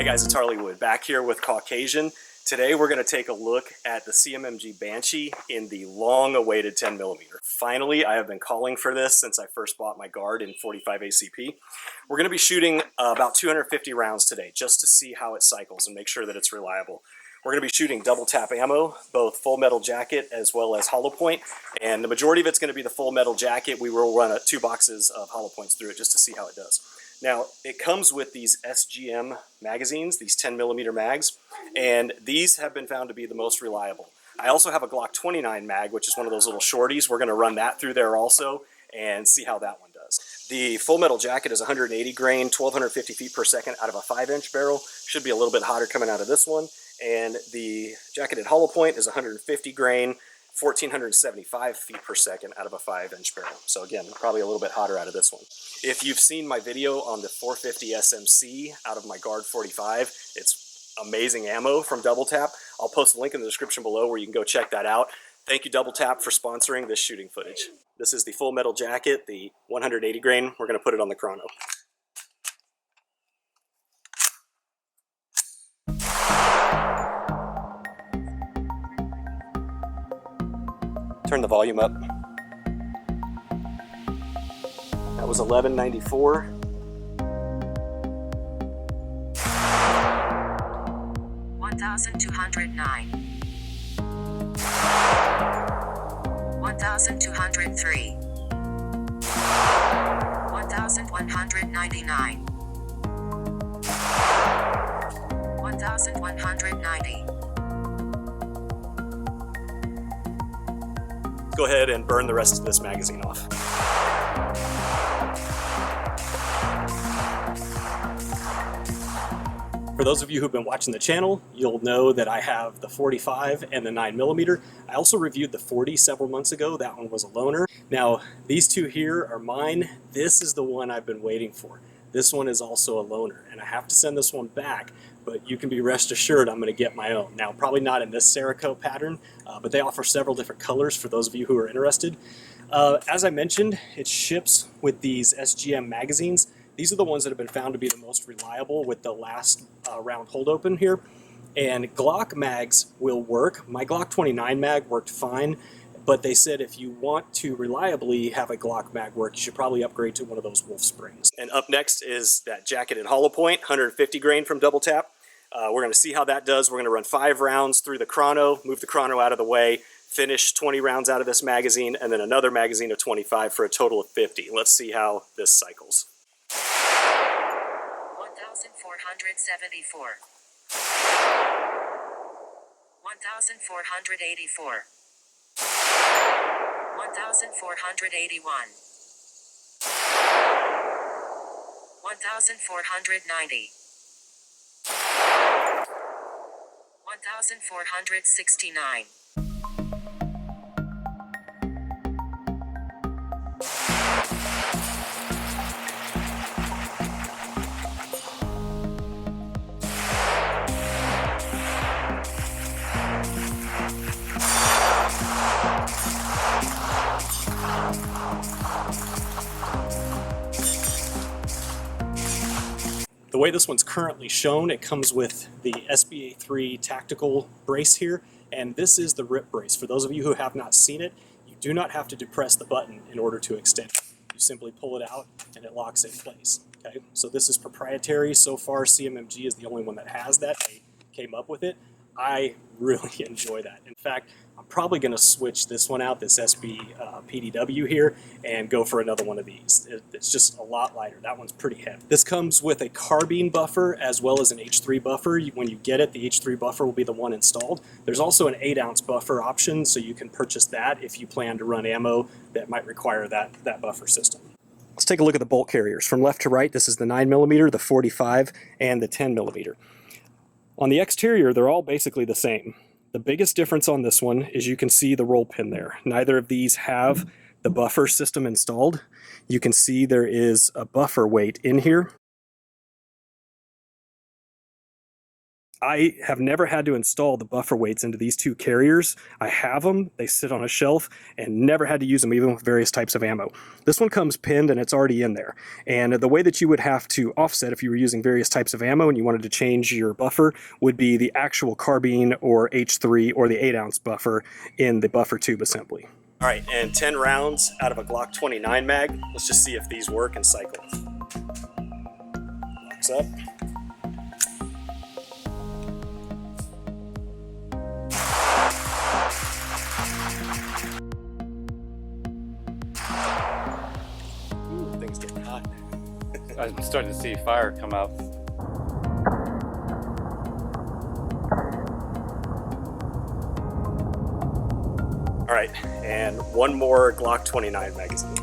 Hey guys, it's Harleywood back here with Caucasian. Today we're going to take a look at the CMMG Banshee in the long-awaited 10mm. Finally, I have been calling for this since I first bought my guard in 45 ACP. We're going to be shooting about 250 rounds today just to see how it cycles and make sure that it's reliable. We're going to be shooting double tap ammo, both full metal jacket as well as hollow point, and the majority of it's going to be the full metal jacket. We will run 2 boxes of hollow points through it just to see how it does. Now, it comes with these Sgm magazines, these 10mm mags, and these have been found to be the most reliable. I also have a Glock 29 mag, which is one of those little shorties. We're going to run that through there also and see how that one does. The full metal jacket is 180 grain, 1250 feet per second out of a 5-inch barrel. Should be a little bit hotter coming out of this one. And the jacketed hollow point is 150 grain, 1475 feet per second out of a 5-inch barrel. So again, probably a little bit hotter out of this one. If you've seen my video on the 450 SMC out of my Guard 45, it's amazing ammo from Double Tap. I'll post a link in the description below where you can go check that out. Thank you, Double Tap, for sponsoring this shooting footage. This is the full metal jacket, the 180 grain. We're going to put it on the chrono. Turn the volume up. That was 1194. $1,209. $1,203. $1,199. $1,190. Go ahead and burn the rest of this magazine off. For those of you who've been watching the channel, you'll know that I have the 45 and the 9mm. I also reviewed the 40 several months ago. That one was a loaner. Now, these two here are mine. This is the one I've been waiting for. This one is also a loaner, and I have to send this one back, but you can be rest assured I'm going to get my own. Now, probably not in this Cerakote pattern, but they offer several different colors for those of you who are interested. As I mentioned, it ships with these Sgm magazines. These are the ones that have been found to be the most reliable with the last round hold open here. And Glock mags will work. My Glock 29 mag worked fine, but they said if you want to reliably have a Glock mag work, you should probably upgrade to one of those Wolf Springs. And up next is that jacketed hollow point, 150 grain from Double Tap. We're going to see how that does. We're going to run 5 rounds through the chrono, move the chrono out of the way, finish 20 rounds out of this magazine, and then another magazine of 25 for a total of 50. Let's see how this cycles. 1,474. 1,484. 1,481. 1,490. 1,469. The way this one's currently shown, it comes with the SBA3 tactical brace here, and this is the rip brace. For those of you who have not seen it, you do not have to depress the button in order to extend it. You simply pull it out and it locks in place. Okay, so this is proprietary. So far, CMMG is the only one that has that. They came up with it. I really enjoy that. In fact, I'm probably going to switch this one out, this SB PDW here, and go for another one of these. It's just a lot lighter. That one's pretty heavy. This comes with a Carbine Buffer as well as an H3 buffer. When you get it, the H3 buffer will be the one installed. There's also an 8-ounce buffer option, so you can purchase that if you plan to run ammo that might require that buffer system. Let's take a look at the bolt carriers. From left to right, this is the 9mm, the 45, and the 10mm. On the exterior, they're all basically the same. The biggest difference on this one is you can see the roll pin there. Neither of these have the buffer system installed. You can see there is a buffer weight in here. I have never had to install the buffer weights into these two carriers. I have them, they sit on a shelf, and never had to use them even with various types of ammo. This one comes pinned and it's already in there. And the way that you would have to offset if you were using various types of ammo and you wanted to change your buffer would be the actual carbine or H3 or the 8-ounce buffer in the buffer tube assembly. All right, and 10 rounds out of a Glock 29 mag. Let's just see if these work and cycle. Locks up. Ooh, thing's getting hot. I'm starting to see fire come out. All right, and one more Glock 29 magazine.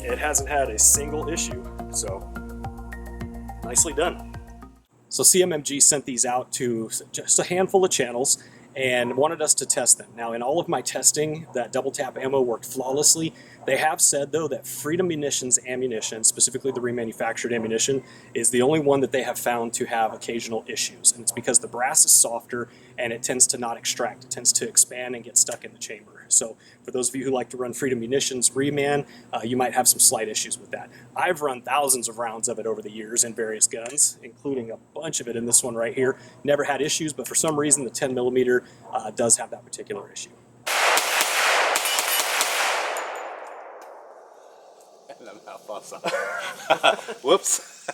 It hasn't had a single issue, so nicely done. So CMMG sent these out to just a handful of channels and wanted us to test them. Now, in all of my testing, that double tap ammo worked flawlessly. They have said, though, that Freedom Munitions ammunition, specifically the remanufactured ammunition, is the only one that they have found to have occasional issues. And it's because the brass is softer and it tends to not extract. It tends to expand and get stuck in the chamber. So for those of you who like to run Freedom Munitions reman, you might have some slight issues with that. I've run thousands of rounds of it over the years in various guns, including a bunch of it in this one right here. Never had issues, but for some reason the 10mm does have that particular issue. Whoops.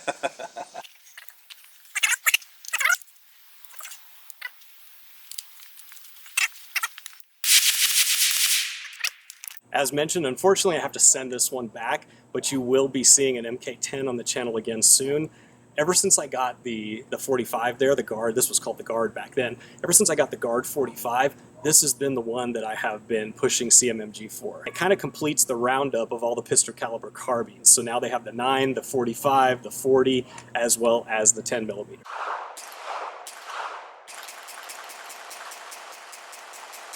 As mentioned, unfortunately I have to send this one back, but you will be seeing an Mk10 on the channel again soon. Ever since I got the 45 there, the Guard, this was called the Guard back then, ever since I got the Guard 45, this has been the one that I have been pushing CMMG for. It kind of completes the roundup of all the pistol caliber carbines. So now they have the 9, the 45, the 40, as well as the 10mm.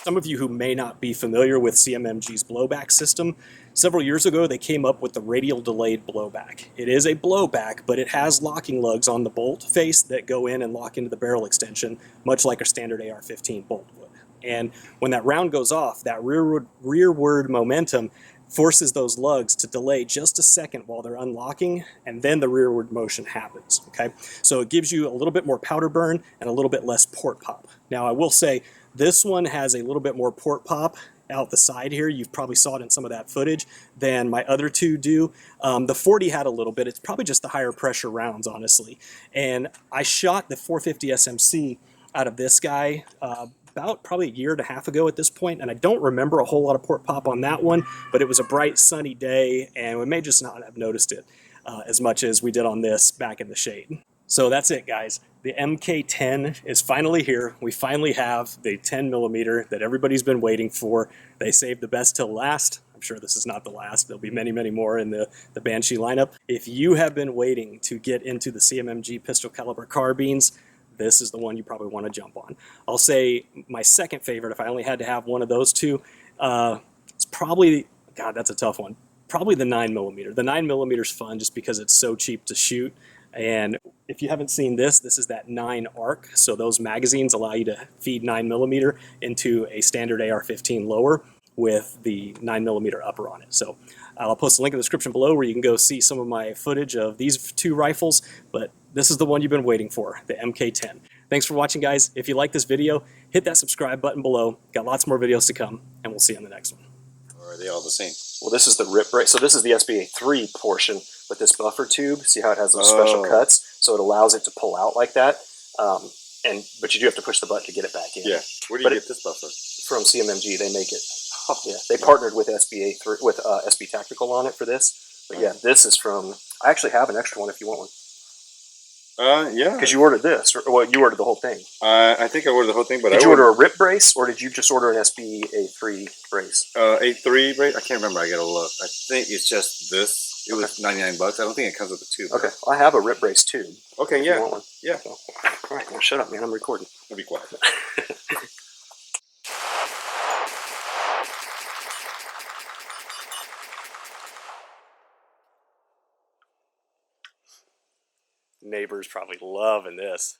Some of you who may not be familiar with CMMG's blowback system, several years ago they came up with the radial delayed blowback. It is a blowback, but it has locking lugs on the bolt face that go in and lock into the barrel extension, much like a standard AR-15 bolt would. And when that round goes off, that rearward momentum forces those lugs to delay just a second while they're unlocking, and then the rearward motion happens, okay? So it gives you a little bit more powder burn and a little bit less port pop. Now I will say, this one has a little bit more port pop out the side here. You've probably saw it in some of that footage than my other two do. The 40 had a little bit. It's probably just the higher pressure rounds, honestly. And I shot the 450 SMC out of this guy about probably a year and a half ago at this point, and I don't remember a whole lot of port pop on that one, but it was a bright sunny day and we may just not have noticed it as much as we did on this back in the shade. So that's it, guys. The Mk10 is finally here. We finally have the 10mm that everybody's been waiting for. They saved the best till last. I'm sure this is not the last. There'll be many, many more in the Banshee lineup. If you have been waiting to get into the CMMG pistol caliber carbines, this is the one you probably want to jump on. I'll say my second favorite, if I only had to have one of those two, it's probably, God, that's a tough one. Probably the 9mm. The 9mm is fun just because it's so cheap to shoot. And if you haven't seen this, this is that 9 arc. So those magazines allow you to feed 9mm into a standard AR-15 lower with the 9mm upper on it. So I'll post a link in the description below where you can go see some of my footage of these two rifles, but this is the one you've been waiting for, the Mk10. Thanks for watching, guys. If you like this video, hit that subscribe button below. Got lots more videos to come, and we'll see you on the next one. Or are they all the same? Well, this is the rip brace. So this is the SBA3 portion with this buffer tube. See how it has those special cuts? So it allows it to pull out like that. But you do have to push the button to get it back in. Yeah. Where do you get this buffer? From CMMG, they make it. Yeah, they partnered with SBA3 with SB Tactical on it for this. But yeah, this is from. I actually have an extra one if you want one. Yeah. Because you ordered this, or well, you ordered the whole thing. I think I ordered the whole thing, but did you order a rip brace, or did you just order an SBA3 brace? A3 brace. I can't remember. I gotta look. I think it's just this. It was $99. I don't think it comes with a tube. Okay, I have a rip brace tube. Okay, yeah, you want one. Yeah. So, all right, well, shut up, man. I'm recording. I'll be quiet. Neighbor's probably loving this.